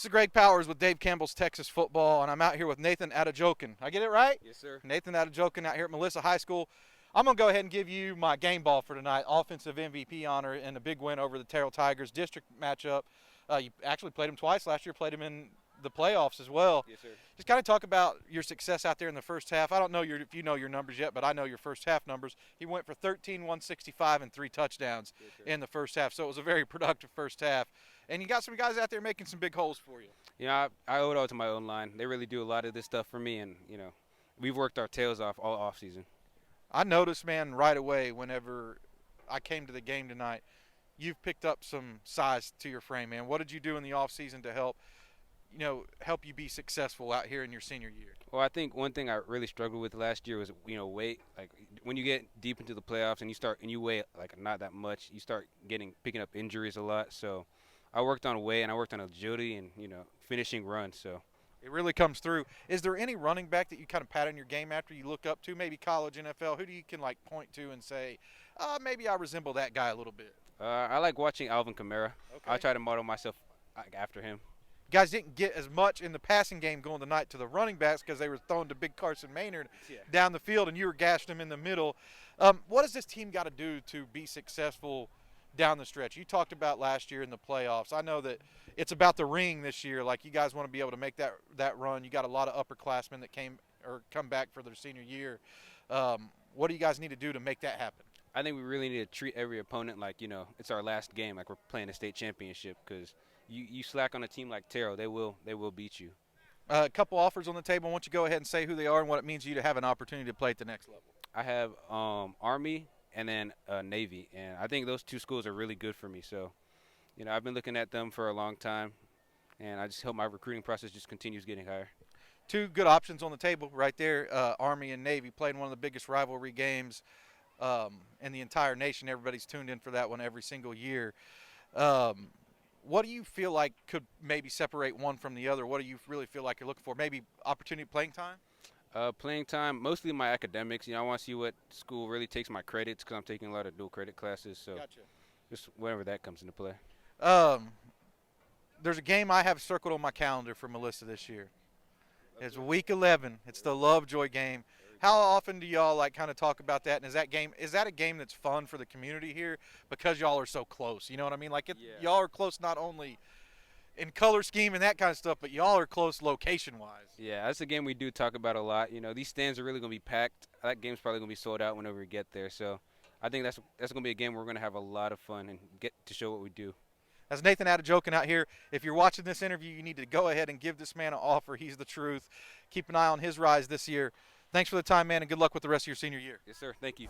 This is Greg Powers with Dave Campbell's Texas Football, and I'm out here with Nathan Adejokun. I get it right? Yes, sir. Nathan Adejokun out here at Melissa High School. I'm going to go ahead and give you my game ball for tonight, offensive MVP honor, and a big win over the Terrell Tigers district matchup. You actually played them twice last year, played them in the playoffs as well. Yes, sir. Just kind of talk about your success out there in the first half. I don't know if you know your numbers yet, but I know your first half numbers. He went for 13, 165, and 3 touchdowns in the first half, so it was a very productive first half. And you got some guys out there making some big holes for you. You know, I owe it all to my own line. They really do a lot of this stuff for me, and we've worked our tails off all off season. I noticed, man, right away whenever I came to the game tonight, you've picked up some size to your frame, man. What did you do in the off season to help you be successful out here in your senior year? Well, I think one thing I really struggled with last year was weight. Like when you get deep into the playoffs and you weigh like not that much, you start picking up injuries a lot. So I worked on weight and I worked on agility and finishing runs. So it really comes through. Is there any running back that you kind of pat in your game after you look up to, maybe college, NFL? Who do you can point to and say, maybe I resemble that guy a little bit? I like watching Alvin Kamara. Okay. I try to model myself after him. You guys didn't get as much in the passing game going tonight to the running backs because they were throwing to big Carson Maynard down the field, and you were gashing them in the middle. What does this team got to do to be successful down the stretch? You talked about last year in the playoffs. I know that it's about the ring this year. Like, you guys want to be able to make that run. You got a lot of upperclassmen that come back for their senior year. What do you guys need to do to make that happen? I think we really need to treat every opponent like, it's our last game, like we're playing a state championship, because you slack on a team like Terrell, they will beat you. A couple offers on the table. Why don't you go ahead and say who they are and what it means to you to have an opportunity to play at the next level? I have Army and then Navy, and I think those two schools are really good for me. So, I've been looking at them for a long time, and I just hope my recruiting process just continues getting higher. Two good options on the table right there, Army and Navy, playing one of the biggest rivalry games in the entire nation. Everybody's tuned in for that one every single year. What do you feel like could maybe separate one from the other? What do you really feel like you're looking for? Maybe opportunity playing time? Playing time, mostly my academics. I want to see what school really takes my credits because I'm taking a lot of dual credit classes. So Gotcha. Just whenever that comes into play. There's a game I have circled on my calendar for Melissa this year. It's week 11. It's the Lovejoy game. How often do y'all kind of talk about that? And is that a game that's fun for the community here because y'all are so close? You know what I mean? Y'all are close not only in color scheme and that kind of stuff, but y'all are close location-wise. Yeah, that's a game we do talk about a lot. These stands are really going to be packed. That game's probably going to be sold out whenever we get there. So I think that's going to be a game where we're going to have a lot of fun and get to show what we do. That's Nathan Adejokun out here. If you're watching this interview, you need to go ahead and give this man an offer. He's the truth. Keep an eye on his rise this year. Thanks for the time, man, and good luck with the rest of your senior year. Yes, sir. Thank you.